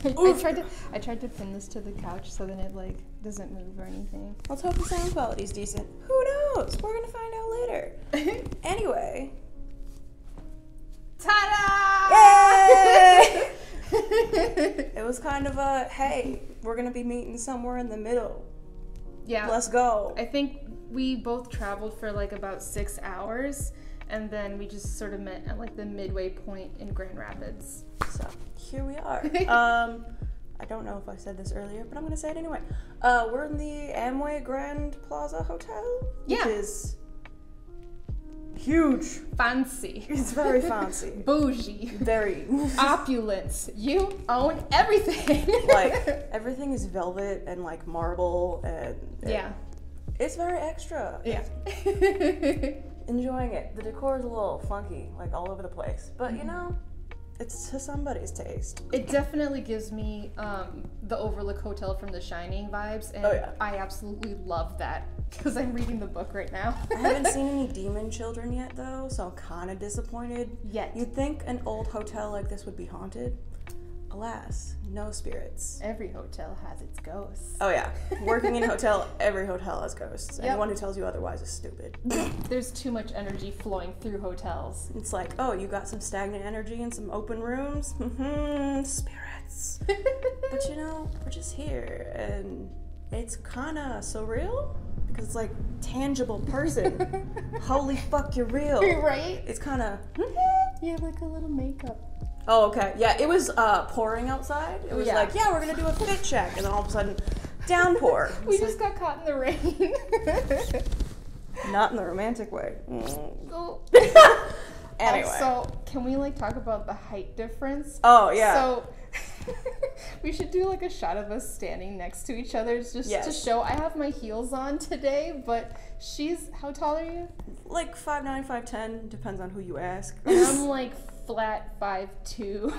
I tried to pin this to the couch so then it like doesn't move or anything. Let's hope the sound quality's decent. Who knows? We're gonna find out later. Anyway. Ta-da! Yay! It was kind of a, hey, we're gonna be meeting somewhere in the middle. Yeah. Let's go. I think we both traveled for like about 6 hours, and then we just sort of met at like the midway point in Grand Rapids. So here we are. I don't know if I said this earlier, but I'm gonna say it anyway. We're in the Amway Grand Plaza Hotel, which is huge. Fancy. It's very fancy. Bougie. Very. Opulence. You own everything. Like, everything is velvet and like marble and yeah. It's very extra. Yeah. Enjoying it. The decor is a little funky, like all over the place. But you know, it's to somebody's taste. It definitely gives me the Overlook Hotel from The Shining vibes, and I absolutely love that because I'm reading the book right now. I haven't seen any demon children yet, though, so I'm kind of disappointed. You'd think an old hotel like this would be haunted. Alas, no spirits. Every hotel has its ghosts. Oh yeah, working in a hotel, every hotel has ghosts. Anyone who tells you otherwise is stupid. There's too much energy flowing through hotels. It's like, oh, you got some stagnant energy in some open rooms? Spirits. But you know, we're just here, and it's kind of surreal, because it's like, tangible person. Holy fuck, you're real. Right? It's kind of... You have like a little makeup. Oh, okay. Yeah, it was pouring outside. It was like, yeah, we're going to do a fit check. And then all of a sudden, downpour. We just got caught in the rain. Not in the romantic way. Oh. Anyway. So, can we like talk about the height difference? Oh, yeah. So, we should do like a shot of us standing next to each other just to show. I have my heels on today, but how tall are you? Like 5'9", 5'10", depends on who you ask. And I'm like flat 5'2".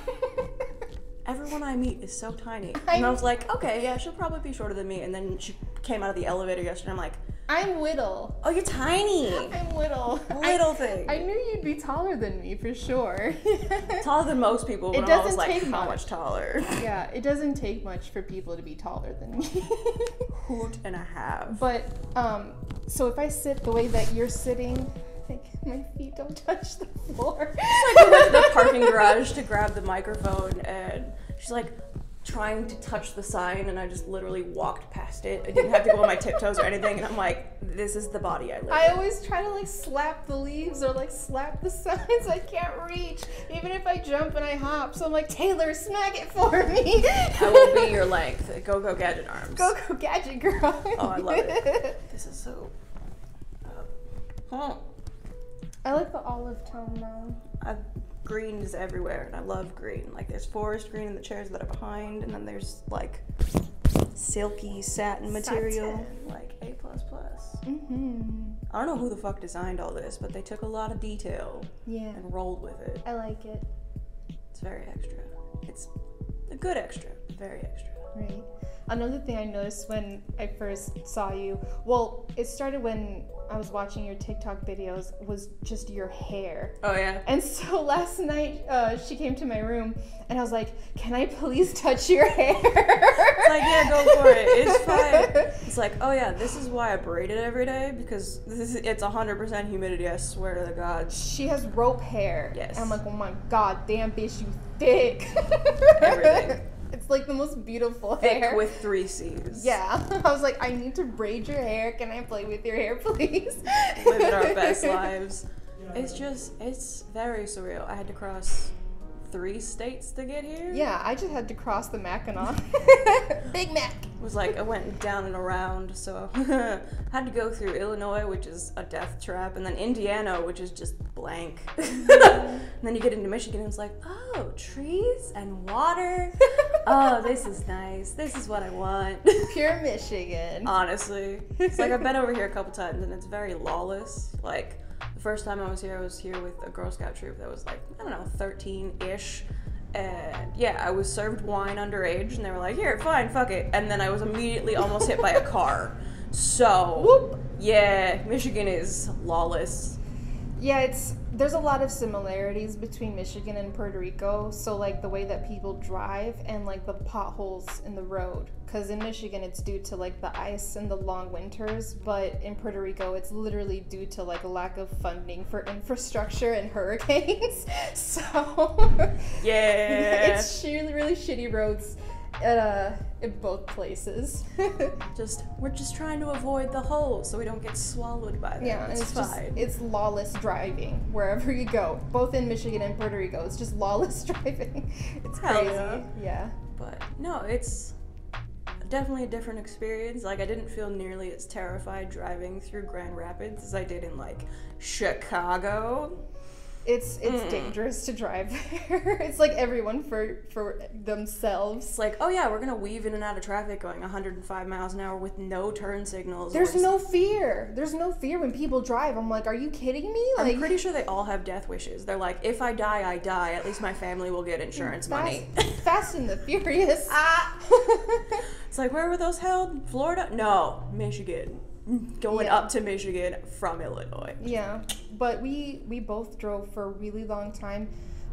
Everyone I meet is so tiny. And I was like, okay, yeah, she'll probably be shorter than me. And then she came out of the elevator yesterday, I'm like, I'm little. Oh, you're tiny. I'm little. Little thing. I knew you'd be taller than me for sure. Taller than most people, but I was like, how much taller? Yeah, it doesn't take much for people to be taller than me. Hoot and a half. But, so if I sit the way that you're sitting, like my feet don't touch the floor. It's like we went to the parking garage to grab the microphone, and she's like trying to touch the sign, and I just literally walked past it. I didn't have to go on my tiptoes or anything, and I'm like, this is the body I live in. I always try to like slap the leaves or like slap the signs. I can't reach, even if I jump and I hop. So I'm like, Taylor, smack it for me. I will be your length. Go gadget arms. Go gadget girl. Oh, I love it. This is so... I like the olive tone though. Green is everywhere, and I love green. Like, there's forest green in the chairs that are behind, and then there's like silky satin material. Like A++. I don't know who the fuck designed all this, but they took a lot of detail and rolled with it. I like it. It's very extra. It's a good extra. Very extra. Right. Another thing I noticed when I first saw you, well, it started when I was watching your TikTok videos, was just your hair. Oh, yeah? And so last night, she came to my room, and I was like, can I please touch your hair? It's like, yeah, go for it. It's fine. It's like, oh, yeah, this is why I braid it every day, because it's 100% humidity, I swear to God. She has rope hair. Yes. And I'm like, oh my God, damn bitch, you thick. Everything. It's like the most beautiful Thick hair. with 3 C's. Yeah. I was like, I need to braid your hair. Can I play with your hair, please? Living our best lives. It's very surreal. I had to cross 3 states to get here. Yeah, I just had to cross the Mackinac. Big Mac. It was like, I went down and around, so had to go through Illinois, which is a death trap, and then Indiana, which is just blank. And then you get into Michigan, and it's like, oh, trees and water. Oh, this is nice. This is what I want. Pure Michigan. Honestly. It's like, I've been over here a couple times, and it's very lawless. Like, the first time I was here with a Girl Scout troop that was like, I don't know, 13-ish. And yeah, I was served wine underage, and they were like, here, fine, fuck it. And then I was immediately almost hit by a car. So, whoop. Yeah, Michigan is lawless. Yeah, there's a lot of similarities between Michigan and Puerto Rico. So like the way that people drive and like the potholes in the road. Because in Michigan it's due to like the ice and the long winters, but in Puerto Rico it's literally due to like a lack of funding for infrastructure and hurricanes. So yeah, it's really shitty roads in both places. We're just trying to avoid the holes so we don't get swallowed by them. Yeah, and it's fine. It's lawless driving wherever you go. Both in Michigan and Puerto Rico, it's just lawless driving. It's crazy. Yeah. But no, it's definitely a different experience. Like, I didn't feel nearly as terrified driving through Grand Rapids as I did in like Chicago. It's dangerous to drive there. It's like everyone for themselves. It's like, oh yeah, we're gonna weave in and out of traffic going 105 miles an hour with no turn signals. There's no fear. There's no fear when people drive. I'm like, are you kidding me? Like, I'm pretty sure they all have death wishes. They're like, if I die, I die. At least my family will get insurance money. Fast and the Furious. It's like, where were those held? Florida? No, Michigan. Going up to Michigan from Illinois. Yeah, but we both drove for a really long time,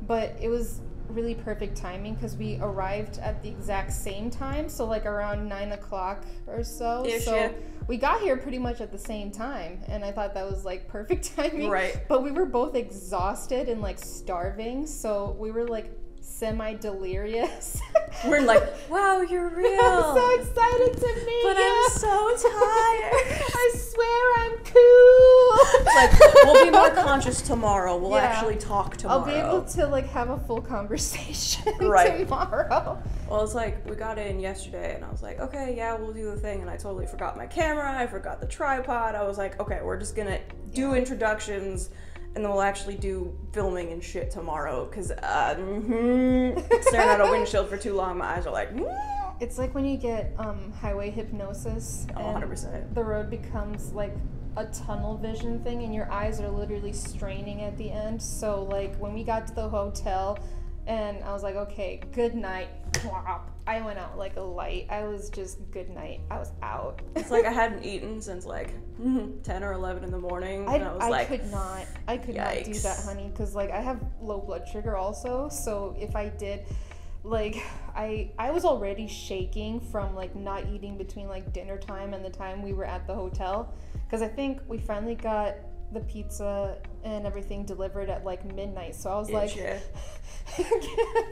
but it was really perfect timing because we arrived at the exact same time, so like around 9 o'clock or so. So we got here pretty much at the same time, and I thought that was like perfect timing. Right. But we were both exhausted and like starving, so we were like semi-delirious. We're like, wow, you're real. I'm so excited to meet but you. I'm so tired. I swear I'm cool. Like, we'll be more conscious tomorrow. We'll actually talk tomorrow. I'll be able to like have a full conversation tomorrow. Well, it's like, we got in yesterday and I was like, okay, yeah, we'll do the thing. And I totally forgot my camera. I forgot the tripod. I was like, okay, we're just gonna do introductions and then we'll actually do filming and shit tomorrow, because staring at a windshield for too long, my eyes are like, It's like when you get highway hypnosis. Oh, 100%. The road becomes like a tunnel vision thing, and your eyes are literally straining at the end. So like when we got to the hotel, and I was like, okay, good night. I went out like a light. I was just good night. I was out. It's like I hadn't eaten since like 10 or 11 in the morning. And I could not do that, honey, because like I have low blood sugar also. So if I did, like I was already shaking from like not eating between like dinner time and the time we were at the hotel, because I think we finally got the pizza and everything delivered at like midnight. So I was like,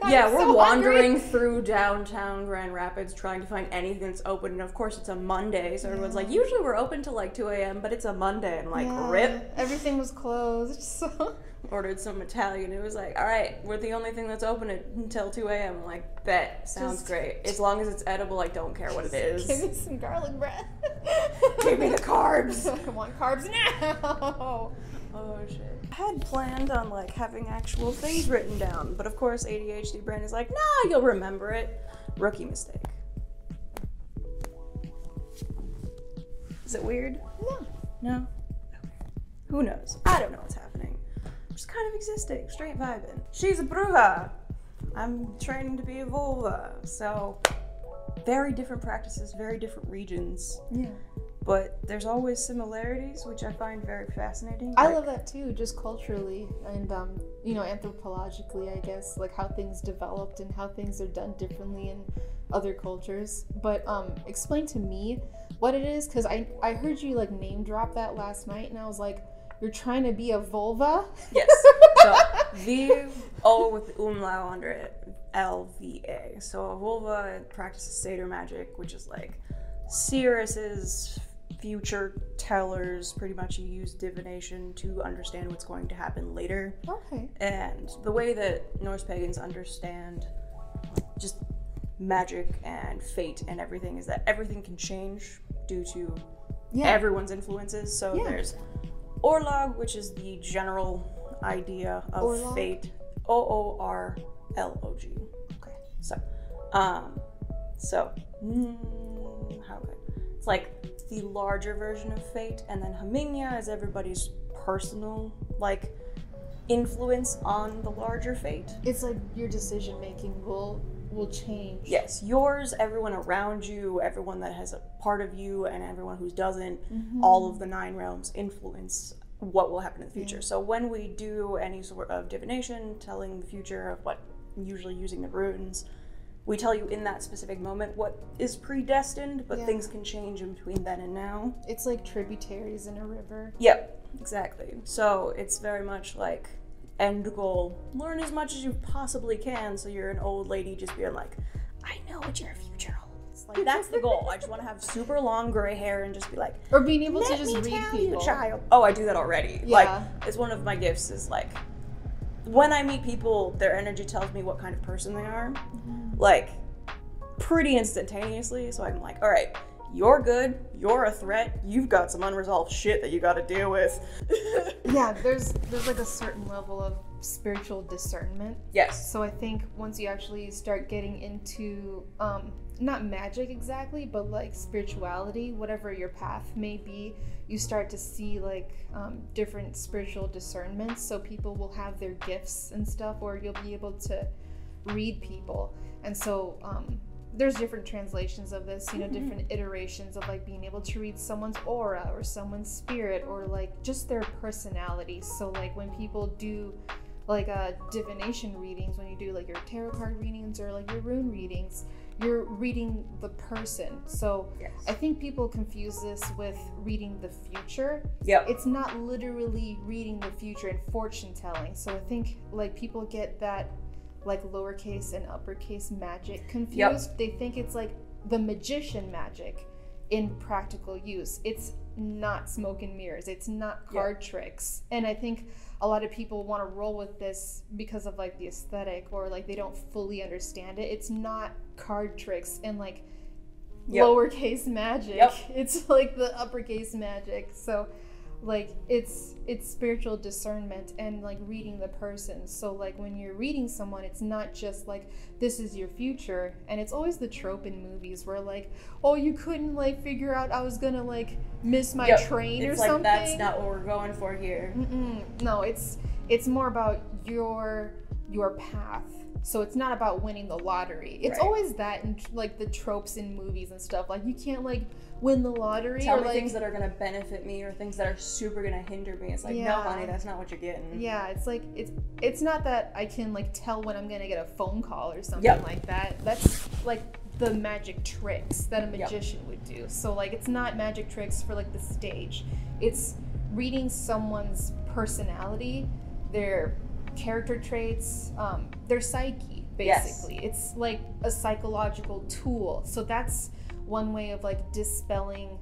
yeah, we're wandering through downtown Grand Rapids trying to find anything that's open, and of course it's a Monday, so everyone's like, usually we're open till like 2 a.m., but it's a Monday, and like, rip. Everything was closed, so. Ordered some Italian. It was like, all right, we're the only thing that's open until 2 a.m. I'm like, bet, sounds great. As long as it's edible, I don't care what it is. Give me some garlic bread. Give me the carbs. I want carbs now. Oh shit. I had planned on like having actual things written down, but of course ADHD brain is like, nah, you'll remember it. Rookie mistake. Is it weird? No. No? Okay. Who knows? I don't know what's happening. I'm just kind of existing, straight vibing. She's a bruja. I'm training to be a vulva. So, very different practices, very different regions. Yeah. But there's always similarities, which I find very fascinating. I love that too, just culturally and, anthropologically, I guess, like how things developed and how things are done differently in other cultures. But explain to me what it is, because I heard you like name drop that last night, and I was like, you're trying to be a vulva? Yes. So, V-O with umlaut under it, L-V-A. So a vulva practices satyr magic, which is like seeresses, future tellers. Pretty much you use divination to understand what's going to happen later. Okay. And the way that Norse pagans understand just magic and fate and everything is that everything can change due to everyone's influences. So there's Orlog, which is the general idea of fate. O-O-R-L-O-G. Okay. So, how would it's like the larger version of fate, and then Hamingya is everybody's personal like influence on the larger fate. It's like your decision making will change. Yes, yours, everyone around you, everyone that has a part of you, and everyone who doesn't. All of the 9 realms influence what will happen in the future. So when we do any sort of divination, telling the future of what, usually using the runes, we tell you in that specific moment what is predestined, but things can change in between then and now. It's like tributaries in a river. Yep, exactly. So it's very much like end goal, learn as much as you possibly can so you're an old lady just being like, I know what your future holds. Like, that's the goal. I just want to have super long gray hair and just be like, or being able to just read people. You, child. Oh, I do that already. Yeah. Like, it's one of my gifts is like, when I meet people, their energy tells me what kind of person they are, like, pretty instantaneously. So I'm like, all right, you're good, you're a threat, you've got some unresolved shit that you got to deal with. Yeah, there's like a certain level of spiritual discernment. Yes. So I think once you actually start getting into not magic exactly, but like spirituality, whatever your path may be, you start to see like different spiritual discernments. So people will have their gifts and stuff, or you'll be able to read people. And so there's different translations of this, you know, different iterations of like being able to read someone's aura or someone's spirit or like just their personality. So like when people do like divination readings, when you do like your tarot card readings or like your rune readings, you're reading the person. So I think people confuse this with reading the future. It's not literally reading the future and fortune telling. So I think like people get that like lowercase and uppercase magic confused. They think it's like the magician magic in practical use. It's not smoke and mirrors. It's not card tricks. And I think a lot of people want to roll with this because of like the aesthetic, or like they don't fully understand it. It's not card tricks and like lowercase magic. It's like the uppercase magic. So like it's spiritual discernment and like reading the person. So like when you're reading someone, it's not just like this is your future. And it's always the trope in movies where like, oh, you couldn't like figure out I was gonna like miss my train or something. That's not what we're going for here. No, it's more about your path. So it's not about winning the lottery. It's always that in like the tropes in movies and stuff. Like you can't like win the lottery. Tell or me like things that are gonna benefit me or things that are super gonna hinder me. It's like, no, honey, that's not what you're getting. Yeah, it's like it's not that I can like tell when I'm gonna get a phone call or something like that. That's like the magic tricks that a magician would do. So like it's not magic tricks for like the stage. It's reading someone's personality, their character traits, their psyche, basically. It's like a psychological tool. So that's one way of like dispelling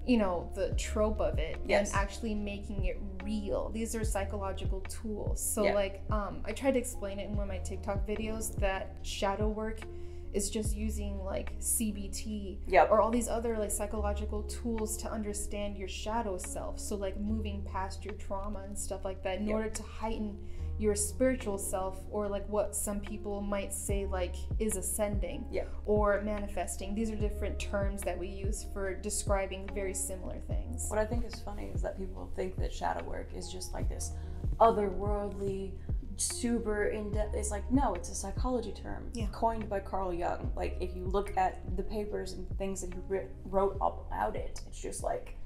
you know, the trope of it and actually making it real. These are psychological tools. So like I tried to explain it in one of my TikTok videos that shadow work is just using like CBT or all these other like psychological tools to understand your shadow self. So like moving past your trauma and stuff like that in order to heighten your spiritual self, or like what some people might say like is ascending or manifesting. These are different terms that we use for describing very similar things. What I think is funny is that people think that shadow work is just like this otherworldly, super in-depth. It's like, no, it's a psychology term coined by Carl Jung. Like if you look at the papers and things that he wrote about it, it's just like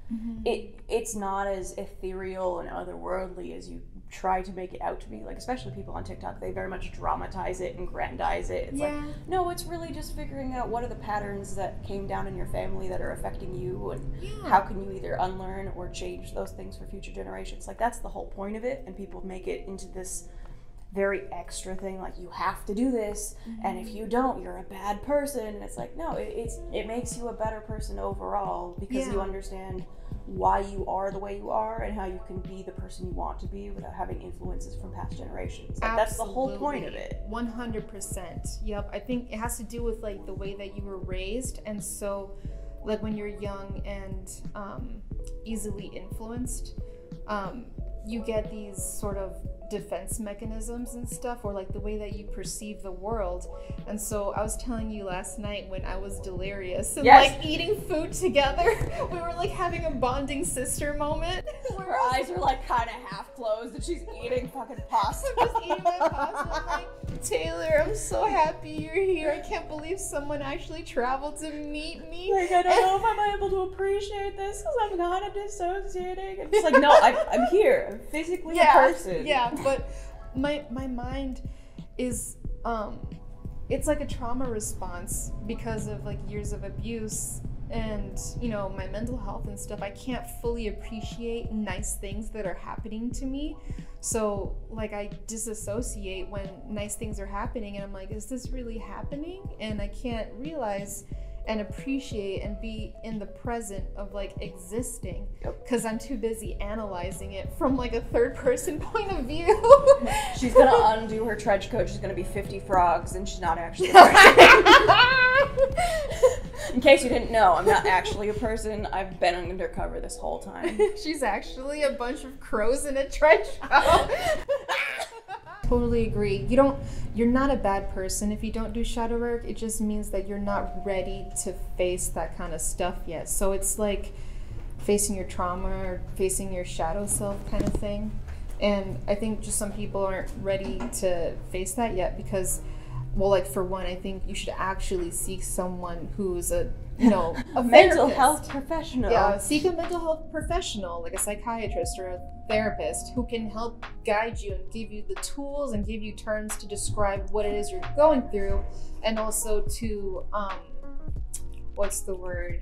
it's not as ethereal and otherworldly as you try to make it out to be. Like especially people on TikTok, they very much dramatize it and grandize it. It's like, no, it's really just figuring out what are the patterns that came down in your family that are affecting you, and how can you either unlearn or change those things for future generations. Like that's the whole point of it, and people make it into this very extra thing, like you have to do this, and if you don't, you're a bad person. And it's like, no, it makes you a better person overall because you understand why you are the way you are and how you can be the person you want to be without having influences from past generations. Like that's the whole point of it. 100%. Yep. I think it has to do with like the way that you were raised. And so like when you're young and easily influenced, you get these sort of defense mechanisms and stuff, or like the way that you perceive the world. And so I was telling you last night when I was delirious and like eating food together, we were like having a bonding sister moment. Her eyes are like kind of half closed and she's eating fucking pasta. I'm just eating my pasta. I'm like, Taylor, I'm so happy you're here. I can't believe someone actually traveled to meet me. Like, I don't know if I'm able to appreciate this because I'm kind of dissociating. It's like, no, I'm here. I'm physically a person. Yeah, but my mind is, it's like a trauma response because of like years of abuse and, you know, my mental health and stuff. I can't fully appreciate nice things that are happening to me. So like I disassociate when nice things are happening and I'm like, is this really happening? And I can't realize and appreciate and be in the present of like existing because I'm too busy analyzing it from like a third person point of view. She's gonna undo her trench coat. She's gonna be 50 frogs and she's not actually a person. In case you didn't know, I'm not actually a person. I've been undercover this whole time. She's actually a bunch of crows in a trench coat. Totally agree. You're not a bad person if you don't do shadow work. It just means that you're not ready to face that kind of stuff yet. So it's like facing your trauma or facing your shadow self kind of thing. And I think just some people aren't ready to face that yet because, well, like for one, I think you should actually seek someone who's a mental health professional. Yeah, seek a mental health professional, like a psychiatrist or a therapist who can help guide you and give you the tools and give you terms to describe what it is you're going through, and also to what's the word?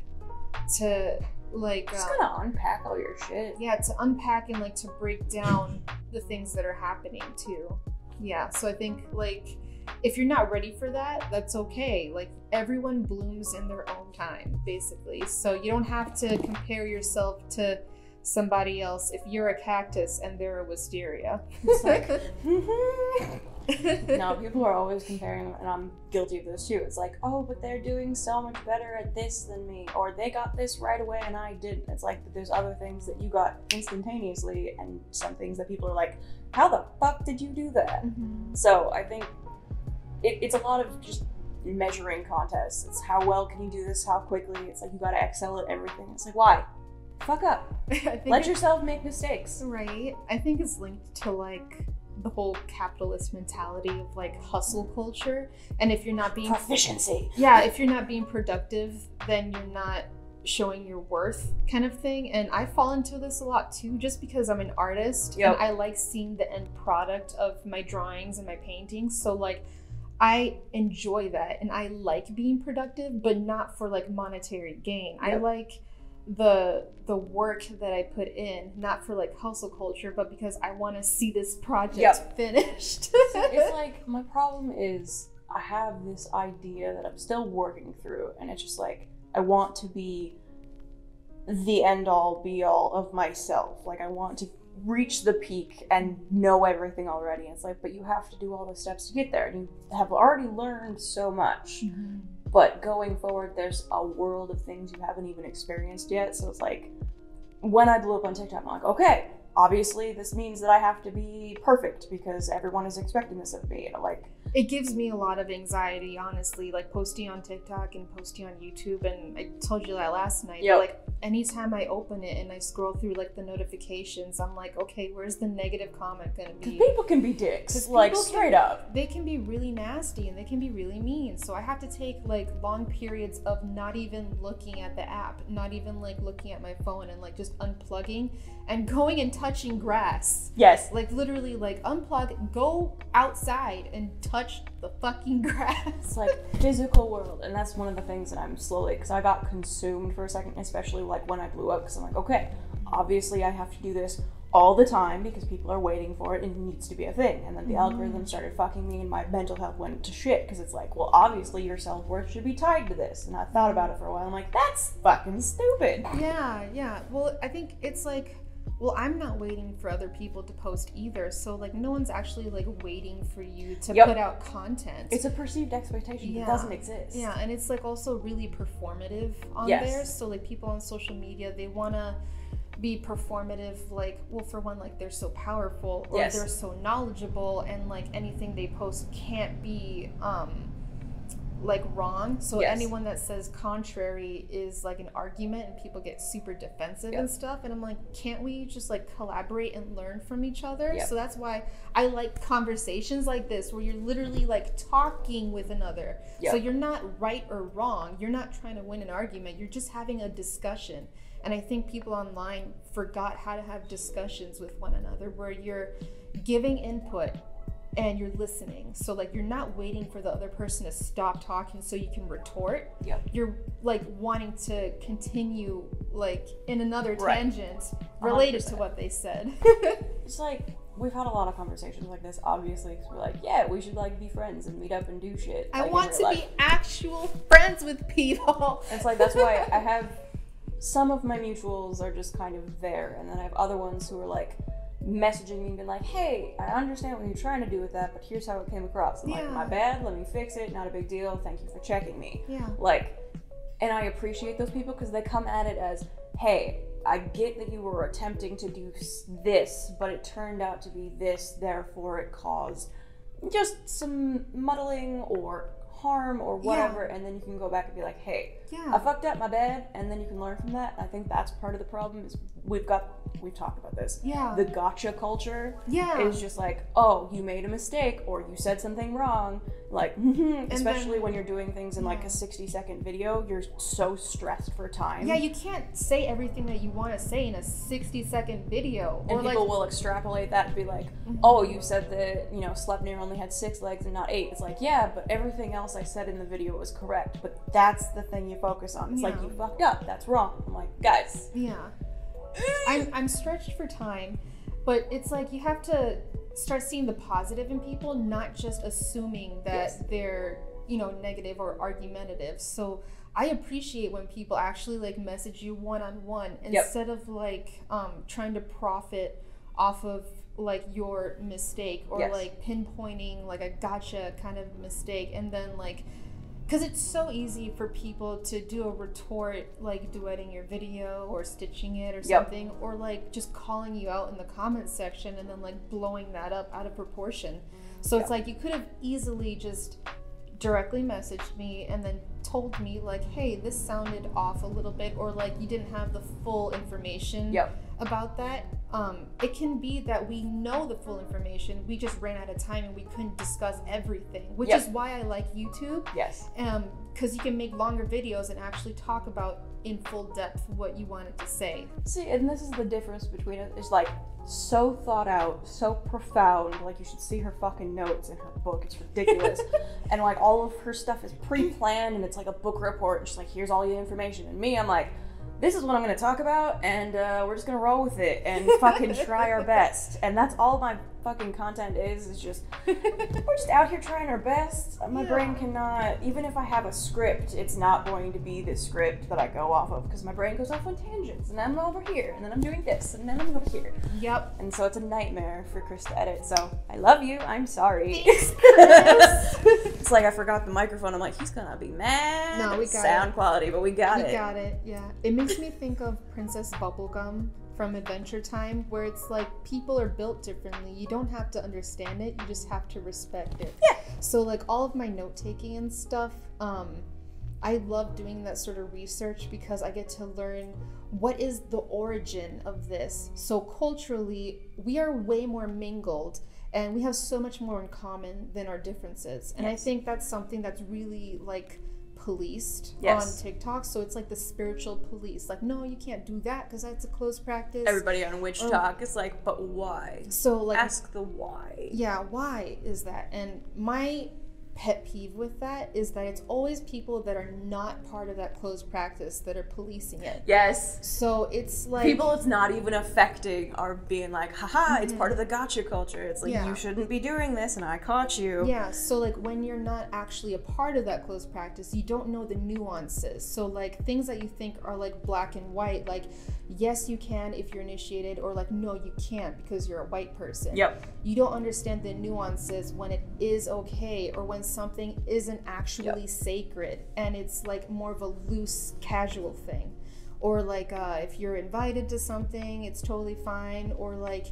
To like just gotta unpack all your shit. Yeah, to unpack and like to break down the things that are happening too. Yeah, so I think like if you're not ready for that, that's okay. Like everyone blooms in their own time, basically. So you don't have to compare yourself to somebody else if you're a cactus and they're a wisteria. It's like, no, people are always comparing, and I'm guilty of this too. It's like, oh, but they're doing so much better at this than me, or they got this right away and I didn't. It's like there's other things that you got instantaneously, and some things that people are like, how the fuck did you do that? Mm-hmm. So I think it's a lot of just measuring contests. It's how well can you do this, how quickly. It's like you gotta excel at everything. It's like, why? Fuck up. Let yourself make mistakes. Right. I think it's linked to like the whole capitalist mentality of like hustle culture. And if you're not being proficiency. Yeah, if you're not being productive, then you're not showing your worth kind of thing. And I fall into this a lot too, just because I'm an artist. And I like seeing the end product of my drawings and my paintings. So like I enjoy that and I like being productive, but not for like monetary gain. I like the work that I put in, not for like hustle culture, but because I want to see this project finished. It's like my problem is I have this idea that I'm still working through, and it's just like I want to be the end all be all of myself. Like I want to reach the peak and know everything already. It's like, but you have to do all the steps to get there, and you have already learned so much. Mm-hmm. But going forward, there's a world of things you haven't even experienced yet. So it's like, when I blew up on TikTok, I'm like, okay, obviously this means that I have to be perfect because everyone is expecting this of me. And like, it gives me a lot of anxiety, honestly, like posting on TikTok and posting on YouTube. And I told you that last night. But like anytime I open it and I scroll through like the notifications, I'm like, okay, where's the negative comment gonna be? Because people can be dicks, like straight up. They can be really nasty and they can be really mean. So I have to take like long periods of not even looking at the app, not even like looking at my phone, and like just unplugging and going and touching grass. Yes. Like literally like unplug, go outside and touch the fucking grass. It's like physical world. And that's one of the things that I'm slowly, because I got consumed for a second, especially like when I blew up, because I'm like, okay, obviously I have to do this all the time because people are waiting for it and it needs to be a thing. And then the algorithm started fucking me and my mental health went to shit because it's like, well, obviously your self-worth should be tied to this. And I thought about it for a while. I'm like, that's fucking stupid. Yeah. Well, I think it's like, well, I'm not waiting for other people to post either. So like no one's actually like waiting for you to put out content. It's a perceived expectation that doesn't exist. Yeah, and it's like also really performative on there. So like people on social media, they want to be performative, like, well, for one, like they're so powerful or they're so knowledgeable, and like anything they post can't be like wrong. So Yes. anyone that says contrary is like an argument, and people get super defensive and stuff. And I'm like, can't we just like collaborate and learn from each other? So that's why I like conversations like this, where you're literally like talking with another. So you're not right or wrong. You're not trying to win an argument. You're just having a discussion. And I think people online forgot how to have discussions with one another, where you're giving input and you're listening. So like you're not waiting for the other person to stop talking so you can retort. You're like wanting to continue like in another tangent related 100%. To what they said. It's like, we've had a lot of conversations like this, obviously, because we're like, yeah, we should like be friends and meet up and do shit. I like, want to be actual friends with people. It's like, that's why I have some of my mutuals are just kind of there, and then I have other ones who are like messaging me and being like, hey, I understand what you're trying to do with that, but here's how it came across. I'm like, my bad, let me fix it, not a big deal, thank you for checking me. Like, and I appreciate those people because they come at it as, hey, I get that you were attempting to do this, but it turned out to be this, therefore it caused just some muddling or harm or whatever, and then you can go back and be like, hey, I fucked up, my bad, and then you can learn from that. I think that's part of the problem is we've talked about this. The gotcha culture is just like, oh, you made a mistake or you said something wrong. Like, especially when you're doing things in like a 60-second video, you're so stressed for time. You can't say everything that you want to say in a 60-second video. And people will extrapolate that and be like, oh, you said that, you know, Sleipnir only had 6 legs and not 8. It's like, yeah, but everything else I said in the video was correct. But that's the thing you focus on. It's like, you fucked up. That's wrong. I'm like, guys. I'm stretched for time, but it's like you have to start seeing the positive in people, not just assuming that they're, you know, negative or argumentative. So I appreciate when people actually like message you one-on-one instead of like trying to profit off of like your mistake or like pinpointing like a gotcha kind of mistake, and then like, because it's so easy for people to do a retort, like duetting your video or stitching it or something, or like just calling you out in the comments section and then like blowing that up out of proportion. So it's like you could have easily just directly messaged me and then told me like, hey, this sounded off a little bit, or like you didn't have the full information about that. It can be that we know the full information, we just ran out of time and we couldn't discuss everything, which is why I like YouTube. Because you can make longer videos and actually talk about in full depth what you wanted to say. See, and this is the difference between it. It's like so thought out, so profound. Like you should see her fucking notes in her book. It's ridiculous. And like all of her stuff is pre-planned and it's like a book report. And she's like, here's all your information. And me, I'm like, this is what I'm going to talk about, and we're just going to roll with it and fucking try our best. And that's all my fucking content is just, we're just out here trying our best. My brain cannot, even if I have a script, it's not going to be the script that I go off of, because my brain goes off on tangents, and then I'm over here, and then I'm doing this, and then I'm over here. And so it's a nightmare for Chris to edit, so I love you, I'm sorry. It's like I forgot the microphone, I'm like, he's gonna be mad. No, we got sound quality, but we got it. We got it, It makes me think of Princess Bubblegum from Adventure Time, where it's like people are built differently. You don't have to understand it, you just have to respect it. So like all of my note-taking and stuff, I love doing that sort of research because I get to learn what is the origin of this. So culturally, we are way more mingled and we have so much more in common than our differences. And I think that's something that's really like policed on TikTok. So it's like the spiritual police, like, no, you can't do that because that's a closed practice. Everybody on Witch Talk is like, but why? So like, ask the why. Why is that? And my pet peeve with that is that it's always people that are not part of that closed practice that are policing it. So it's like people it's not even affecting are being like, haha, it's part of the gotcha culture. It's like, you shouldn't be doing this and I caught you. So like when you're not actually a part of that closed practice, you don't know the nuances. So like things that you think are like black and white, like yes you can if you're initiated, or like no you can't because you're a white person. You don't understand the nuances when it is okay, or when something isn't actually sacred and it's like more of a loose casual thing, or like if you're invited to something it's totally fine, or like,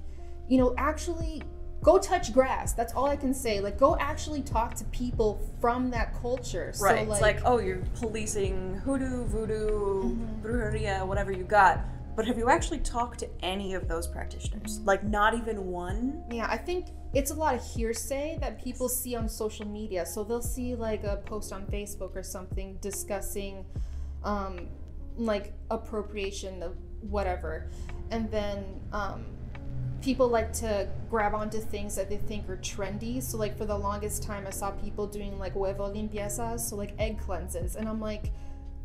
you know, actually go touch grass. That's all I can say. Like, go actually talk to people from that culture. Right. So, it's like, oh, you're policing hoodoo, voodoo, brujeria, whatever you got. But have you actually talked to any of those practitioners? Like, not even one? Yeah, I think it's a lot of hearsay that people see on social media. So they'll see like a post on Facebook or something discussing like appropriation of whatever. And then people like to grab onto things that they think are trendy. So like for the longest time I saw people doing like huevo limpiezas, so like egg cleanses. And I'm like,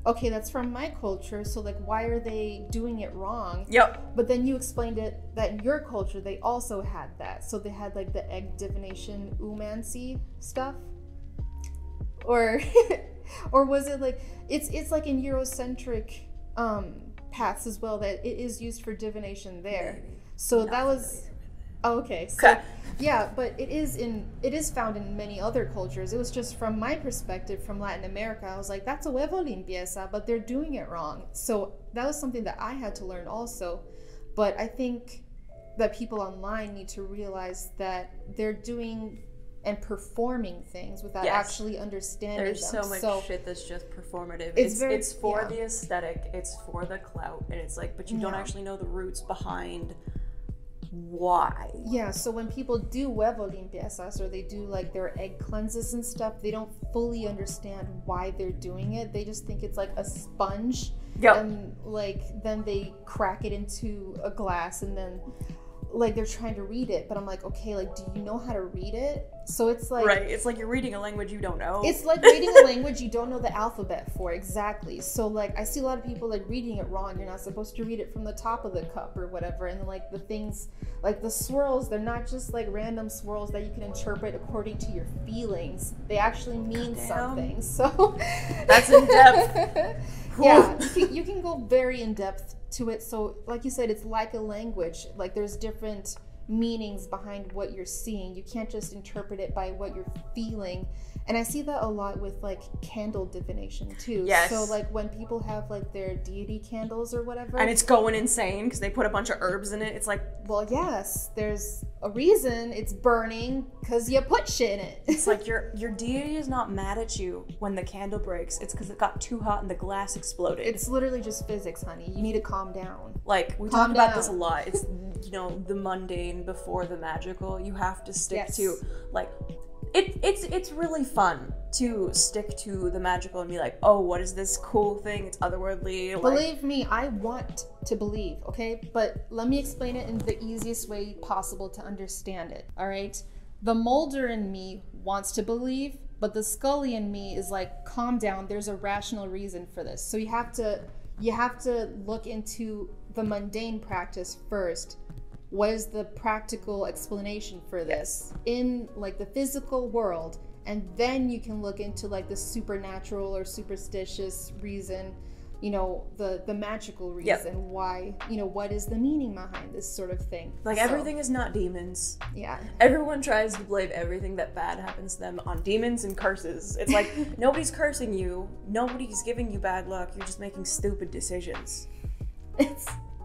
okay, that's from my culture, so like why are they doing it wrong? Yep. But then you explained it that in your culture they also had that. So they had like the egg divination umancy stuff. Or or was it like it's like in Eurocentric paths as well that it is used for divination there. Maybe. So that was okay. So yeah, but it is found in many other cultures. It was just from my perspective from Latin America, I was like, that's a huevo limpieza, but they're doing it wrong. So that was something that I had to learn also. But I think that people online need to realize that they're doing and performing things without actually understanding There's them. so much shit that's just performative. It's for the aesthetic, it's for the clout, and it's like, but you don't actually know the roots behind why. Yeah, so when people do huevo limpiezas or they do like their egg cleanses and stuff, they don't fully understand why they're doing it. They just think it's like a sponge. Yep. And like then they crack it into a glass and then like they're trying to read it, but I'm like, okay, like do you know how to read it? So it's like it's like you're reading a language you don't know. It's like reading a language you don't know the alphabet for. Exactly. So like I see a lot of people like reading it wrong. You're not supposed to read it from the top of the cup or whatever. And then like the things like the swirls, they're not just like random swirls that you can interpret according to your feelings. They actually mean something. So that's in depth. Yeah, you can go very in depth to it. So like you said, it's like a language. Like there's different meanings behind what you're seeing. You can't just interpret it by what you're feeling. And I see that a lot with like candle divination too. Yes. So like when people have like their deity candles or whatever, and it's going insane because they put a bunch of herbs in it. It's like, well, yes, there's a reason it's burning because you put shit in it. It's like your deity is not mad at you when the candle breaks. It's because it got too hot and the glass exploded. It's literally just physics, honey. You need to calm down. Like we talk about this a lot. It's the mundane before the magical. You have to stick to like. It's really fun to stick to the magical and be like, oh, what is this cool thing? It's otherworldly. Believe me, I want to believe, okay? But let me explain it in the easiest way possible to understand it, all right? The Mulder in me wants to believe, but the Scully in me is like, calm down, there's a rational reason for this. So you have to look into the mundane practice first. What is the practical explanation for this in like the physical world? And then you can look into like the supernatural or superstitious reason, the magical reason why, what is the meaning behind this sort of thing. Like everything is not demons. Yeah. Everyone tries to blame everything that bad happens to them on demons and curses. It's like nobody's cursing you. Nobody's giving you bad luck. You're just making stupid decisions.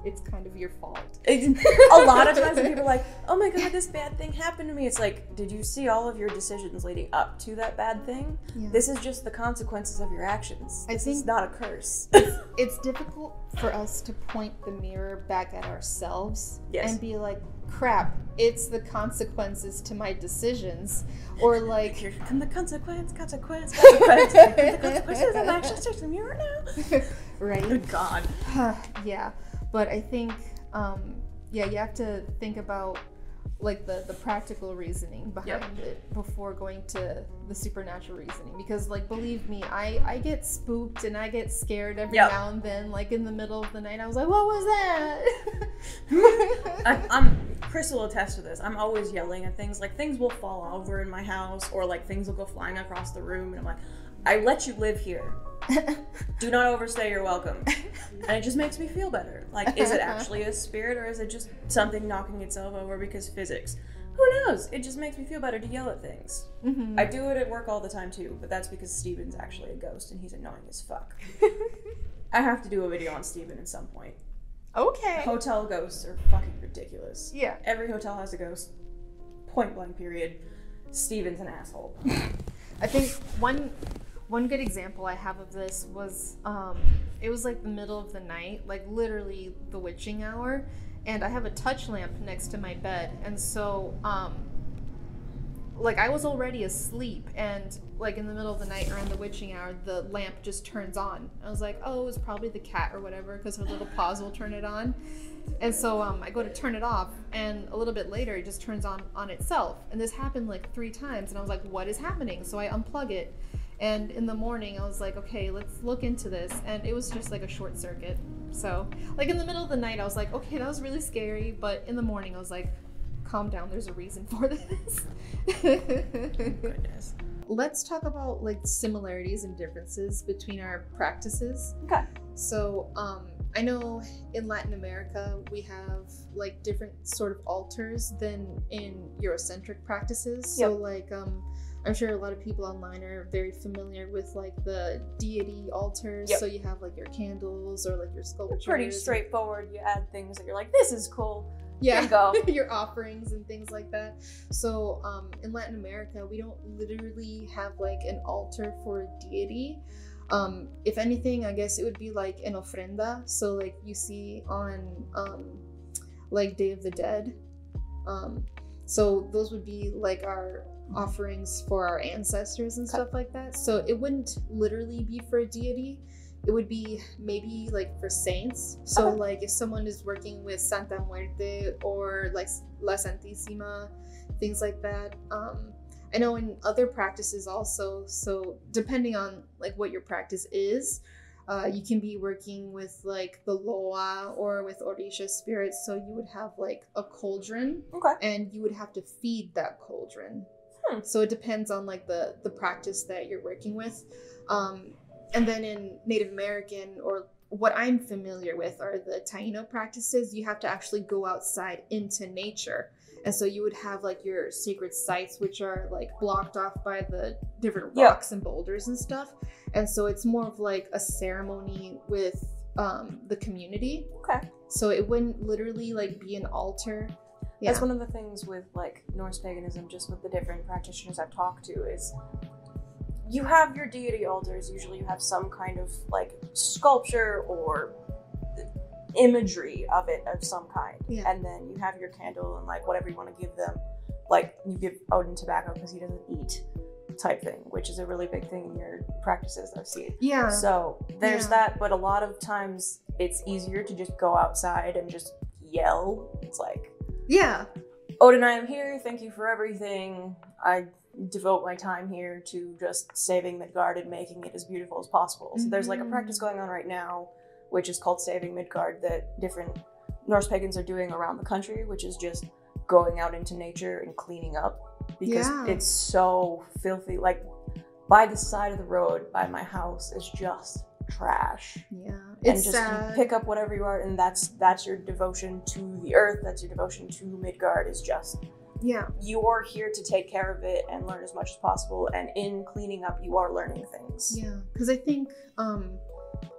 It's kind of your fault. A lot of times when people are like, oh my god, this bad thing happened to me, it's like, did you see all of your decisions leading up to that bad thing? Yeah. This is just the consequences of your actions. This is not a curse. It's difficult for us to point the mirror back at ourselves and be like, crap, it's the consequences to my decisions. Or like, here come the consequences. Here come the consequences. I'm actually searching the mirror now. Right? Good God. Yeah. But I think, you have to think about like the practical reasoning behind it before going to the supernatural reasoning. Because like, believe me, I get spooked and I get scared every now and then, like in the middle of the night. I was like, what was that? Chris will attest to this. I'm always yelling at things. Like things will fall over in my house or like things will go flying across the room. And I'm like, I let you live here. Do not overstay your welcome. And it just makes me feel better. Like, is it actually a spirit or is it just something knocking itself over because physics? Who knows? It just makes me feel better to yell at things. I do it at work all the time too, but that's because Steven's actually a ghost and he's annoying as fuck. I have to do a video on Steven at some point. Okay. Hotel ghosts are fucking ridiculous. Yeah. Every hotel has a ghost. point blank period, Steven's an asshole. I think one good example I have of this was, it was like the middle of the night, like literally the witching hour, and I have a touch lamp next to my bed, and so like I was already asleep, and like in the middle of the night around the witching hour, the lamp just turns on. I was like, oh, it was probably the cat or whatever, because her little paws will turn it on. And so I go to turn it off, and a little bit later it just turns on itself. And this happened like 3 times, and I was like, what is happening? So I unplug it, and in the morning I was like, okay, let's look into this, and it was just like a short circuit. So like in the middle of the night I was like, okay, that was really scary, but in the morning I was like, calm down, there's a reason for this. Goodness. Let's talk about like similarities and differences between our practices. Okay. So I know in Latin America we have like different sort of altars than in Eurocentric practices. So like I'm sure a lot of people online are very familiar with like the deity altars. So you have like your candles or like your sculptures. Pretty straightforward. You add things that you're like, this is cool. Yeah, there you go. Your offerings and things like that. So in Latin America, we don't literally have like an altar for a deity. If anything, I guess it would be like an ofrenda. So like you see on like Day of the Dead. So those would be like our offerings for our ancestors and stuff like that. So it wouldn't literally be for a deity. It would be maybe like for saints. So like if someone is working with Santa Muerte or like La Santísima, things like that. I know in other practices also, so depending on like what your practice is, you can be working with like the Loa or with Orisha spirits. So you would have like a cauldron and you would have to feed that cauldron. So it depends on like the practice that you're working with. And then in Native American, or what I'm familiar with, are the Taino practices. You have to actually go outside into nature. And so you would have like your sacred sites, which are like blocked off by the different rocks and boulders and stuff. And so it's more of like a ceremony with the community. So it wouldn't literally like be an altar. That's one of the things with like Norse paganism, just with the different practitioners I've talked to, is you have your deity altars. Usually you have some kind of like sculpture or imagery of it of some kind. And then you have your candle and like whatever you want to give them. Like you give Odin tobacco because he doesn't eat type thing, which is a really big thing in your practices I've seen. So there's that, but a lot of times it's easier to just go outside and just yell. It's like, Odin, I am here. Thank you for everything. I devote my time here to just saving Midgard and making it as beautiful as possible. So there's like a practice going on right now, which is called Saving Midgard, that different Norse pagans are doing around the country, which is just going out into nature and cleaning up, because it's so filthy. Like by the side of the road by my house is just trash. It's just sad. You pick up whatever you are, and that's your devotion to the earth. That's your devotion to Midgard. Is just you're here to take care of it and learn as much as possible, and in cleaning up you are learning things. Because I think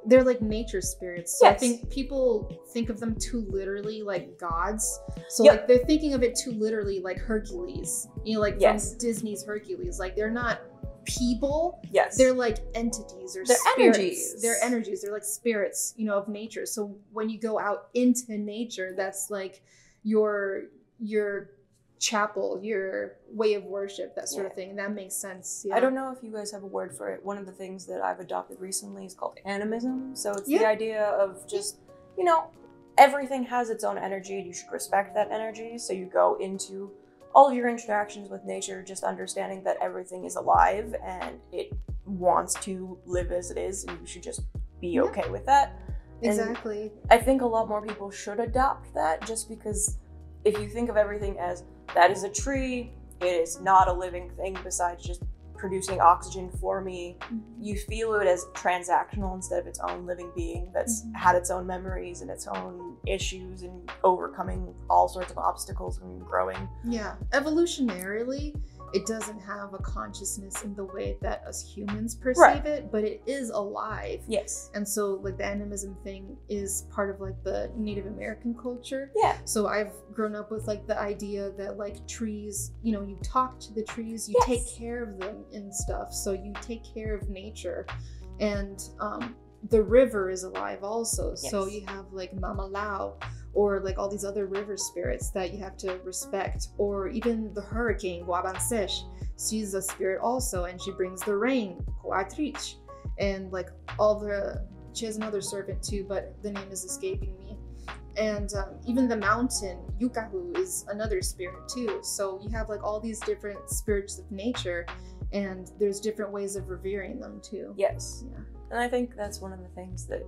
they're like nature spirits, so I think people think of them too literally like gods. So like they're thinking of it too literally like Hercules, you know, like from Disney's Hercules. Like they're not people. They're like entities or spirits. They're energies. They're like spirits, you know, of nature. So when you go out into nature, that's like your chapel, your way of worship, that sort of thing. And that makes sense. I don't know if you guys have a word for it. One of the things that I've adopted recently is called animism. So it's the idea of just, you know, everything has its own energy and you should respect that energy. So you go into all of your interactions with nature just understanding that everything is alive and it wants to live as it is, and you should just be okay with that. Exactly. And I think a lot more people should adopt that, just because if you think of everything as that is a tree, it is not a living thing besides just producing oxygen for me, you feel it as transactional instead of its own living being that's had its own memories and its own issues and overcoming all sorts of obstacles and growing. Evolutionarily, it doesn't have a consciousness in the way that us humans perceive it, but it is alive. Yes. And so like the animism thing is part of like the Native American culture. Yeah. So I've grown up with like the idea that like trees, you know, you talk to the trees, you take care of them and stuff. So you take care of nature. And the river is alive also. Yes. So you have like Mama Lao, or like all these other river spirits that you have to respect, or even the hurricane, Guabansesh. She's a spirit also, and she brings the rain, Coatrich. And like she has another servant too, but the name is escaping me. And even the mountain, Yukahu, is another spirit too. So you have like all these different spirits of nature, and there's different ways of revering them too. Yes. Yeah. And I think that's one of the things that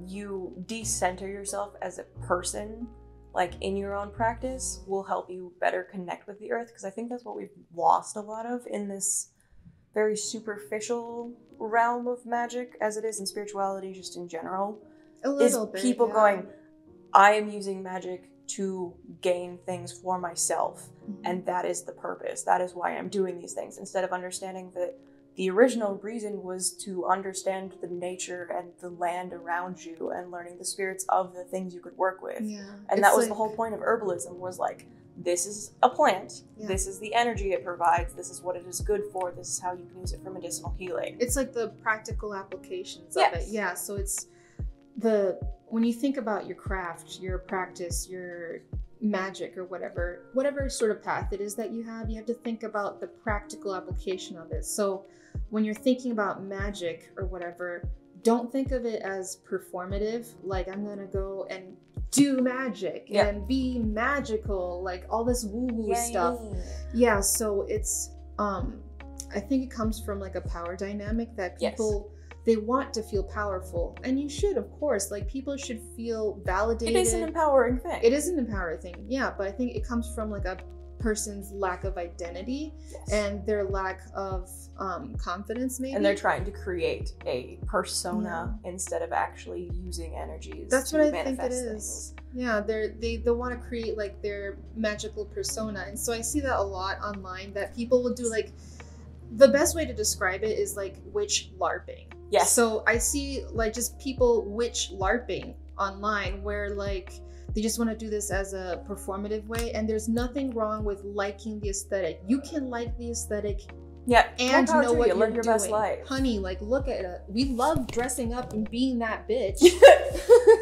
you decenter yourself as a person, like in your own practice, will help you better connect with the earth. Because I think that's what we've lost a lot of in this very superficial realm of magic, as it is in spirituality just in general. A little bit, people going, I am using magic to gain things for myself, and that is the purpose. That is why I'm doing these things, instead of understanding that the original reason was to understand the nature and the land around you and learning the spirits of the things you could work with. Yeah. And that was the whole point of herbalism, was like, this is a plant, this is the energy it provides, this is what it is good for, this is how you can use it for medicinal healing. It's like the practical applications of it. Yeah, so it's when you think about your craft, your practice, your magic, or whatever sort of path it is that you have to think about the practical application of it. So when you're thinking about magic or whatever, don't think of it as performative, like I'm gonna go and do magic and be magical, like all this woo-woo stuff. Yeah, so it's I think it comes from like a power dynamic that people they want to feel powerful, and you should, of course, like people should feel validated. It is an empowering thing. It is an empowering thing, yeah, but I think it comes from like a person's lack of identity and their lack of confidence, maybe. And they're trying to create a persona instead of actually using energies. That's what I think it is. Yeah, they want to create like their magical persona, and so I see that a lot online, that people will do like, the best way to describe it is like witch LARPing. Yes. So I see like just people witch LARPing online, where like they just want to do this as a performative way, and there's nothing wrong with liking the aesthetic. You can like the aesthetic and know what you're live your doing. Best life. Honey, like look at it. We love dressing up and being that bitch.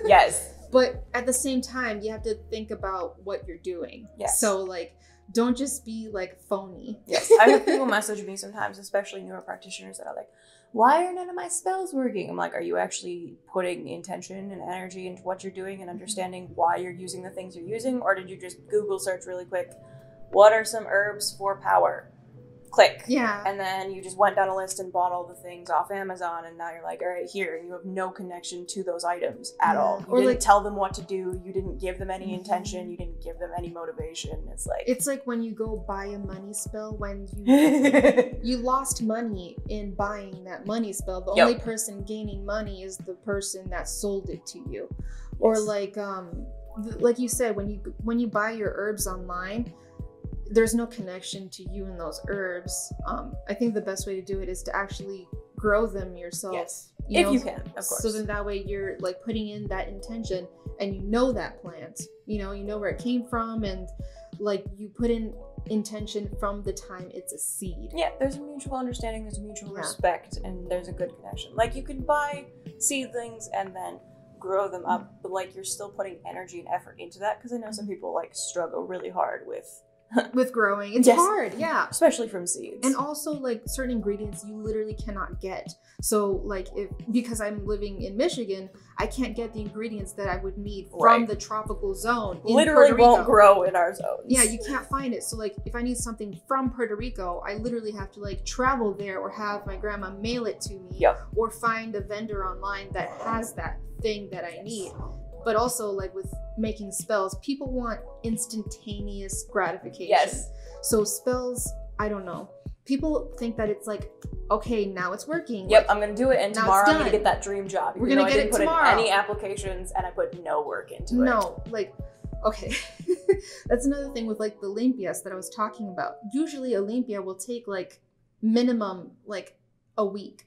Yes. But at the same time, you have to think about what you're doing. Yes. So like, don't just be like phony. Yes. I have people message me sometimes, especially newer practitioners, that are like, why are none of my spells working? I'm like, are you actually putting intention and energy into what you're doing and understanding why you're using the things you're using? Or did you just Google search really quick, what are some herbs for power? Click. Yeah. And then you just went down a list and bought all the things off Amazon, and now you're like, all right, here, and you have no connection to those items at all. You didn't tell them what to do. You didn't give them any intention. You didn't give them any motivation. It's like when you go buy a money spell, when you you lost money in buying that money spell. The only person gaining money is the person that sold it to you. Or like you said, when you buy your herbs online, there's no connection to you and those herbs. I think the best way to do it is to actually grow them yourself. Yes, if you can, of course. So then that way you're like putting in that intention, and you know that plant. You know where it came from, and like you put in intention from the time it's a seed. Yeah, there's a mutual understanding, there's a mutual respect, and there's a good connection. Like you can buy seedlings and then grow them up, but like you're still putting energy and effort into that, because I know some people like struggle really hard with growing. It's hard, especially from seeds. And also like certain ingredients you literally cannot get. So like because I'm living in Michigan, I can't get the ingredients that I would need from the tropical zone. Literally won't grow in our zones. Yeah, you can't find it. So like if I need something from Puerto Rico, I literally have to like travel there, or have my grandma mail it to me, or find a vendor online that has that thing that I need. But also, like with making spells, people want instantaneous gratification. Yes. So spells, I don't know. People think that it's like, okay, now it's working. Yep, I'm going to do it, and tomorrow I'm going to get that dream job. We're going to get it tomorrow. I didn't put in any applications, and I put no work into it. No, like, okay. That's another thing with like the limpias that I was talking about. Usually a limpia will take like minimum like a week.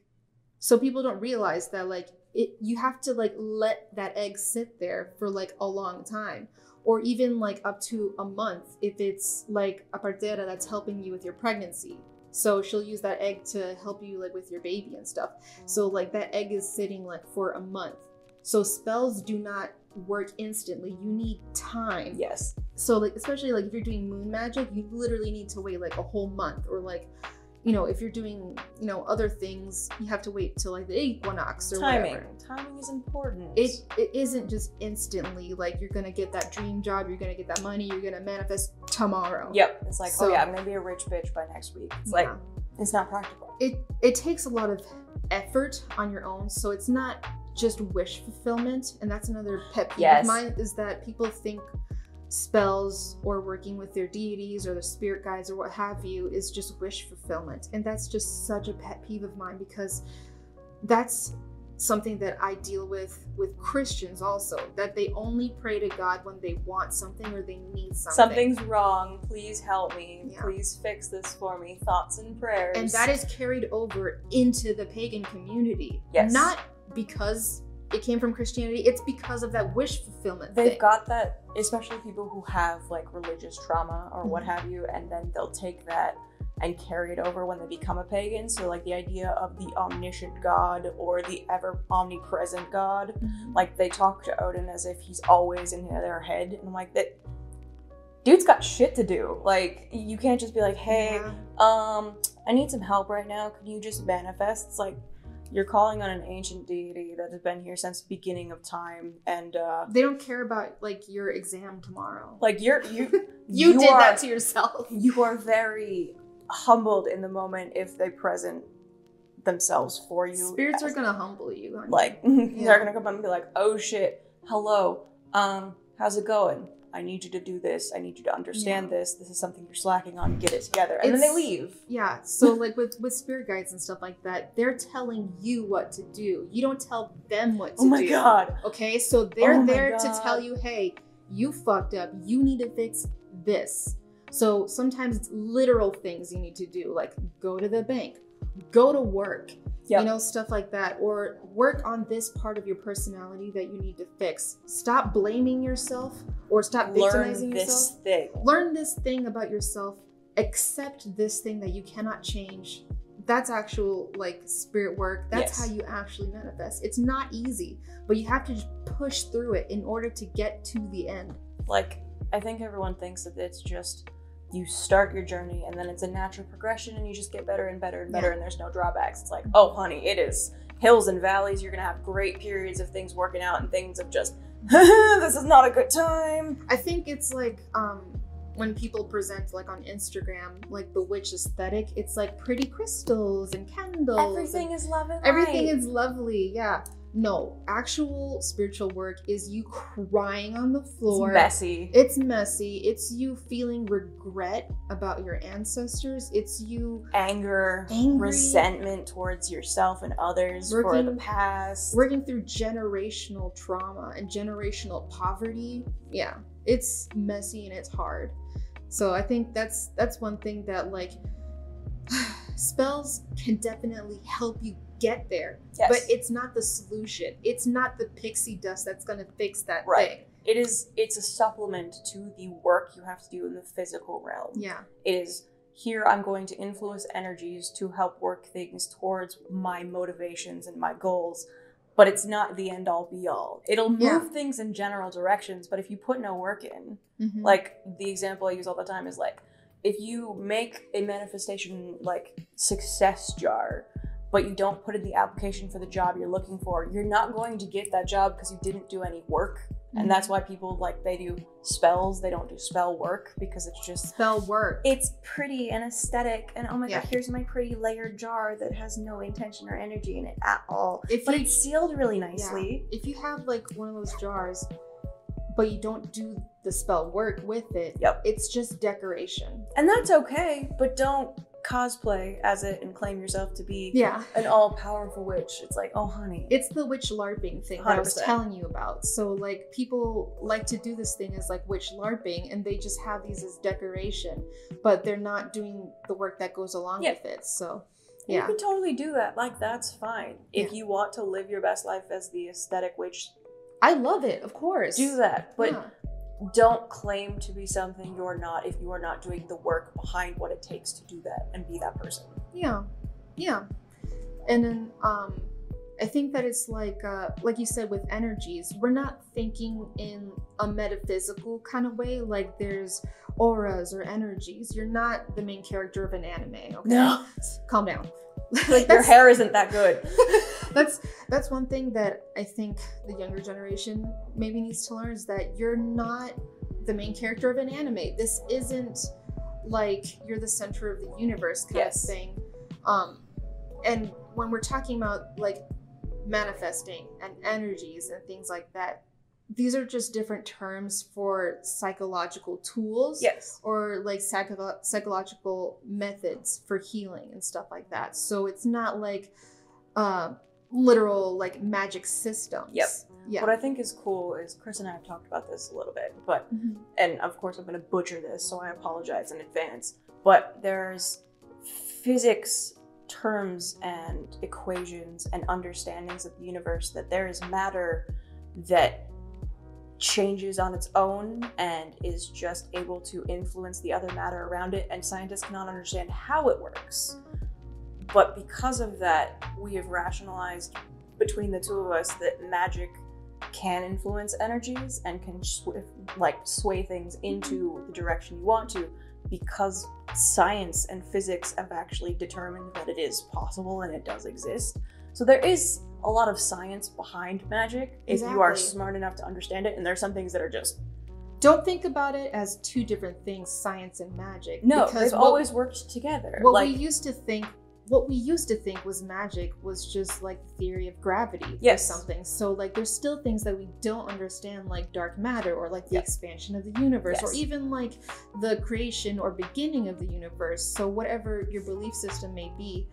So people don't realize that like you have to like let that egg sit there for like a long time, or even like up to a month if it's like a partera that's helping you with your pregnancy. So she'll use that egg to help you like with your baby and stuff. So like that egg is sitting like for a month. So spells do not work instantly. You need time. Yes. So like, especially like if you're doing moon magic, you literally need to wait like a whole month, or like, you know, if you're doing, you know, other things, you have to wait till like the equinox or whatever. Timing is important. It isn't just instantly like you're gonna get that dream job, you're gonna get that money, you're gonna manifest tomorrow. Yep. It's like, oh yeah, I'm gonna be a rich bitch by next week. It's like, it's not practical. It takes a lot of effort on your own, so it's not just wish fulfillment. And that's another pet peeve of mine, is that people think spells or working with their deities or their spirit guides or what have you is just wish fulfillment. And that's just such a pet peeve of mine, because that's something that I deal with Christians also, that they only pray to God when they want something or they need something. Something's wrong, please help me, please fix this for me, thoughts and prayers. And that is carried over into the pagan community. Yes. Not because it came from Christianity, it's because of that wish fulfillment They've thing. got that, especially people who have like religious trauma or what have you, and then they'll take that and carry it over when they become a pagan. So like the idea of the omniscient God or the ever omnipresent God, like they talk to Odin as if he's always in their head. And I'm like, that dude's got shit to do. Like, you can't just be like, hey, I need some help right now, can you just manifest? It's like, you're calling on an ancient deity that has been here since the beginning of time, and they don't care about like your exam tomorrow. Like you did that to yourself. You are very humbled in the moment if they present themselves for you. Spirits are gonna humble you. Honey. Like they're gonna come up and be like, oh shit, hello, how's it going? I need you to do this. I need you to understand this. This is something you're slacking on. Get it together. And then they leave. Yeah. So like with spirit guides and stuff like that, they're telling you what to do. You don't tell them what to do. Oh my God. Okay. So they're there to tell you, hey, you fucked up. You need to fix this. So sometimes it's literal things you need to do, like go to the bank, go to work. You know, stuff like that, or work on this part of your personality that you need to fix. Stop blaming yourself or stop victimizing yourself. Learn this thing about yourself. Accept this thing that you cannot change. That's actual like spirit work. That's how you actually manifest. It's not easy, but you have to just push through it in order to get to the end. Like, I think everyone thinks that it's just you start your journey and then it's a natural progression and you just get better and better and better and there's no drawbacks. It's like, oh honey, it is hills and valleys. You're gonna have great periods of things working out and things of just, this is not a good time. I think it's like, when people present like on Instagram, like the witch aesthetic, it's like pretty crystals and candles. Everything is love and light. Everything is lovely, yeah. No, actual spiritual work is you crying on the floor. It's messy. It's messy. It's you feeling regret about your ancestors. It's you angry, resentment towards yourself and others for the past. Working through generational trauma and generational poverty. Yeah, it's messy and it's hard. So I think that's one thing that like spells can definitely help you get there, but it's not the solution. It's not the pixie dust that's going to fix that thing. It's a supplement to the work you have to do in the physical realm. It is, here I'm going to influence energies to help work things towards my motivations and my goals, but it's not the end all be all. It'll move things in general directions, but if you put no work in, like the example I use all the time is like, if you make a manifestation like success jar, but you don't put in the application for the job you're looking for, you're not going to get that job because you didn't do any work. And that's why people like, they do spells, they don't do spell work, because it's just spell work. It's pretty and aesthetic, and oh my god, here's my pretty layered jar that has no intention or energy in it at all. But it's sealed really nicely. If you have like one of those jars, but you don't do the spell work with it, it's just decoration. And that's okay, but don't cosplay as it and claim yourself to be an all-powerful witch. It's like, oh honey, it's the witch LARPing thing 100%. That I was telling you about. So like people like to do this thing as like witch LARPing, and they just have these as decoration, but they're not doing the work that goes along with it. So you can totally do that. Like, that's fine if you want to live your best life as the aesthetic witch. I love it, of course. Do that, but don't claim to be something you're not if you are not doing the work behind what it takes to do that and be that person. Yeah. And then I think that it's like you said with energies, we're not thinking in a metaphysical kind of way. Like there's auras or energies. You're not the main character of an anime. Okay, no, calm down. Like your hair isn't that good. That's one thing that I think the younger generation maybe needs to learn, is that you're not the main character of an anime. This isn't like you're the center of the universe kind of thing. And when we're talking about like manifesting and energies and things like that, these are just different terms for psychological tools, or like psychological methods for healing and stuff like that. So it's not like literal like magic systems. What I think is cool is Chris and I have talked about this a little bit, but and of course I'm going to butcher this, so I apologize in advance. But there's physics terms and equations and understandings of the universe, that there is matter that changes on its own and is just able to influence the other matter around it, and scientists cannot understand how it works. But because of that, we have rationalized between the two of us that magic can influence energies and can sway things into the direction you want to, because science and physics have actually determined that it is possible and it does exist. So there is a lot of science behind magic if you are smart enough to understand it, and there are some things that are just... Don't think about it as two different things, science and magic. No, they've always worked together. What we used to think was magic was just like the theory of gravity or something. So like there's still things that we don't understand, like dark matter, or like the expansion of the universe, or even like the creation or beginning of the universe. So whatever your belief system may be,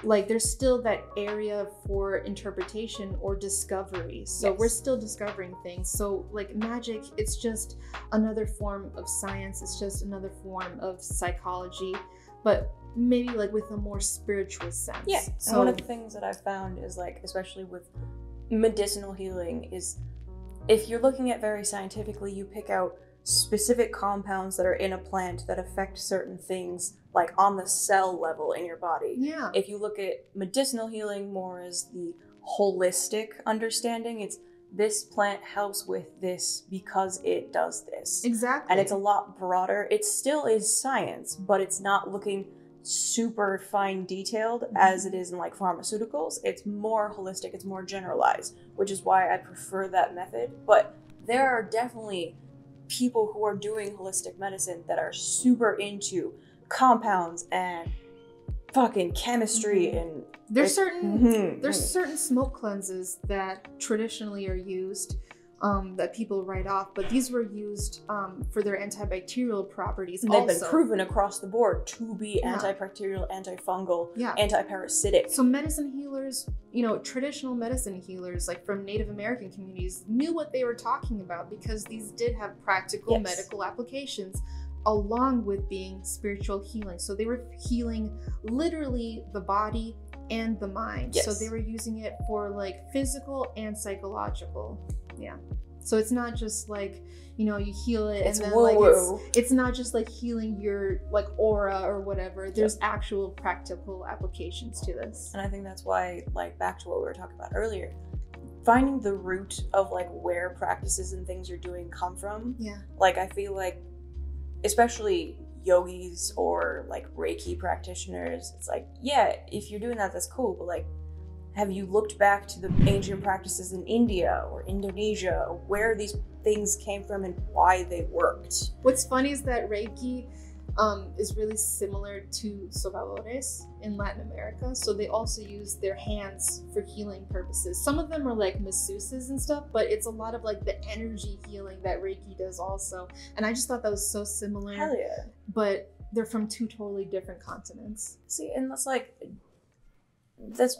like there's still that area for interpretation or discovery. So we're still discovering things. So like magic, it's just another form of science. It's just another form of psychology, but maybe like with a more spiritual sense. So and one of the things that I've found is, like, especially with medicinal healing, is if you're looking at very scientifically, you pick out specific compounds that are in a plant that affect certain things, like on the cell level in your body. If you look at medicinal healing more as the holistic understanding, it's this plant helps with this because it does this. Exactly. And it's a lot broader. It still is science, but it's not looking super fine detailed as it is in like pharmaceuticals. It's more holistic, it's more generalized, which is why I prefer that method. But there are definitely people who are doing holistic medicine that are super into compounds and fucking chemistry and there's certain smoke cleanses that traditionally are used that people write off, but these were used for their antibacterial properties. And they've been proven across the board to be antibacterial, antifungal, antiparasitic. So medicine healers, traditional medicine healers, like from Native American communities, knew what they were talking about, because these did have practical medical applications along with being spiritual healing. So they were healing literally the body and the mind. So they were using it for like physical and psychological. So it's not just like, you heal it and then like it's not just like healing your like aura or whatever. There's actual practical applications to this. And I think that's why, like, back to what we were talking about earlier, finding the root of like where practices and things you're doing come from. Like, I feel like especially yogis or like Reiki practitioners, it's like, if you're doing that, that's cool, but like, have you looked back to the ancient practices in India or Indonesia, where these things came from and why they worked? What's funny is that Reiki is really similar to sobadores in Latin America. So they also use their hands for healing purposes. Some of them are like masseuses and stuff, but it's a lot of like the energy healing that Reiki does also. And I just thought that was so similar. Hell yeah. But they're from two totally different continents. See, and that's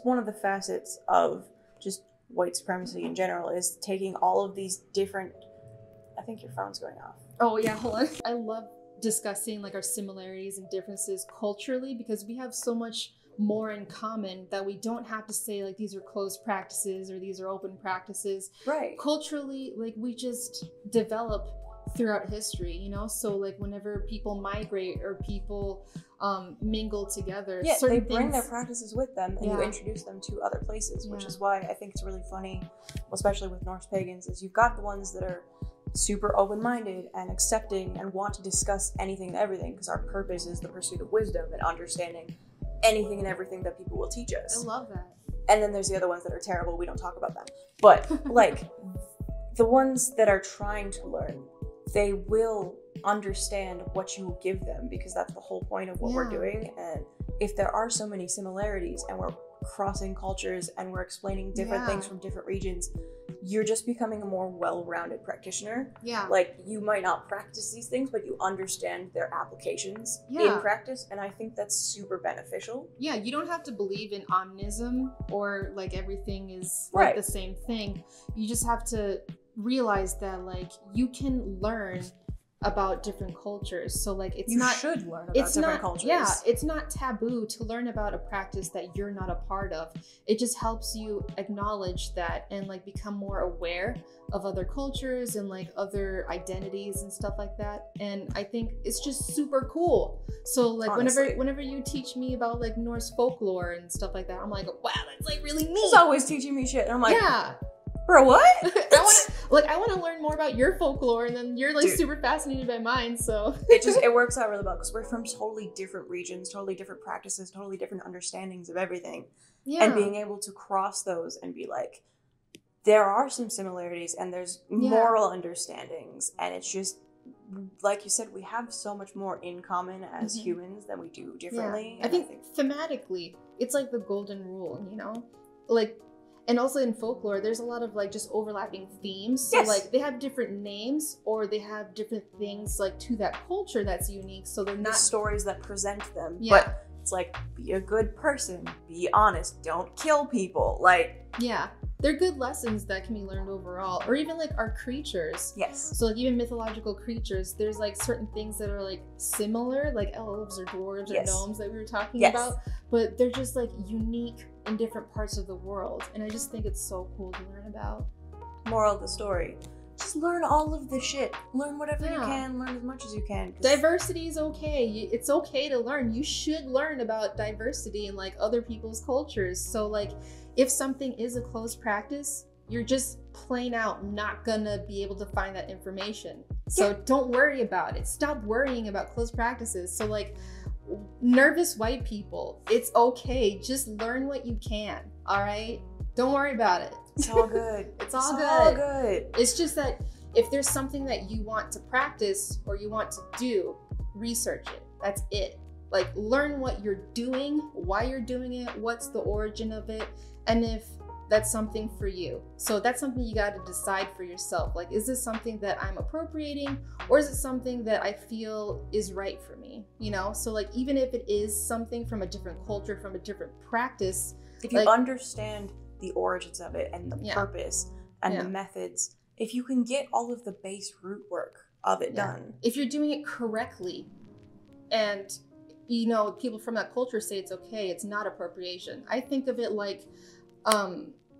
one of the facets of just white supremacy in general, is taking all of these different... I think your phone's going off. Oh yeah, hold on. I love discussing like our similarities and differences culturally, because we have so much more in common that we don't have to say like these are closed practices or these are open practices. Right. Culturally, like we just develop throughout history, you know? So like whenever people migrate or people mingle together, they bring their practices with them, and you introduce them to other places, which Yeah. is why I think it's really funny, especially with Norse pagans, is you've got the ones that are super open-minded and accepting and want to discuss anything and everything, because our purpose is the pursuit of wisdom and understanding anything and everything that people will teach us. I love that. And then there's the other ones that are terrible. We don't talk about them. But like the ones that are trying to learn, they will understand what you give them, because that's the whole point of what we're doing. And if there are so many similarities and we're crossing cultures and we're explaining different things from different regions, you're just becoming a more well-rounded practitioner. Yeah. Like, you might not practice these things, but you understand their applications in practice, and I think that's super beneficial. Yeah, you don't have to believe in omnism or like everything is like the same thing. You just have to realize that like you can learn about different cultures. So like you should learn about different cultures. Yeah, it's not taboo to learn about a practice that you're not a part of. It just helps you acknowledge that and like become more aware of other cultures and like other identities and stuff like that. And I think it's just super cool. So like honestly, whenever you teach me about like Norse folklore and stuff like that, I'm like, wow, that's like really neat. He's always teaching me shit. And I'm like, yeah. Bro, what? I want to learn more about your folklore, and then you're like super fascinated by mine. So it works out really well, because we're from totally different regions, totally different practices, totally different understandings of everything. Yeah. And being able to cross those and be like, there are some similarities and there's moral understandings, and it's just like you said, we have so much more in common as humans than we do differently. Yeah. I think thematically, it's like the golden rule, you know, like. And also in folklore, there's a lot of like just overlapping themes. So like they have different names, or they have different things like to that culture that's unique. So they're not the stories that present them. Yeah. But it's like, be a good person, be honest, don't kill people. Like, yeah, they're good lessons that can be learned overall. Or even like our creatures. Yes. So like even mythological creatures, there's like certain things that are like similar, like elves or dwarves or gnomes that we were talking about. But they're just like unique in different parts of the world, and I just think it's so cool to learn about. Moral of the story: just learn all of the shit. Learn whatever you can. Learn as much as you can. Diversity is okay. It's okay to learn. You should learn about diversity and like other people's cultures. So like, if something is a closed practice, you're just plain out not gonna be able to find that information. So don't worry about it. Stop worrying about closed practices. So like, nervous white people, it's okay. Just learn what you can. All right, don't worry about it. It's all good. It's all good. It's just that if there's something that you want to practice or you want to do, research it. That's it. Like, learn what you're doing, why you're doing it, what's the origin of it, and if that's something for you. So that's something you got to decide for yourself. Like, is this something that I'm appropriating, or is it something that I feel is right for me? You know? So like, even if it is something from a different culture, from a different practice, if you understand the origins of it and the purpose and the methods, if you can get all of the base root work of it done. If you're doing it correctly, and you know, people from that culture say it's okay, it's not appropriation. I think of it like,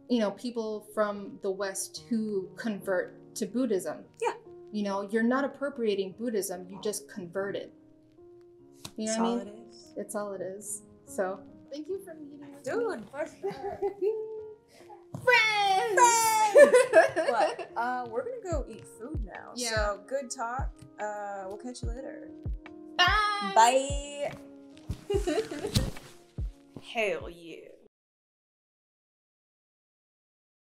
you know, people from the West who convert to Buddhism. Yeah. You know, you're not appropriating Buddhism, you just convert it. You know what I mean? All it is. It's all it is. So, thank you for meeting with me. Dude, friends! But, we're gonna go eat food now. Yeah. So, good talk. We'll catch you later. Bye! Bye! Hell yeah.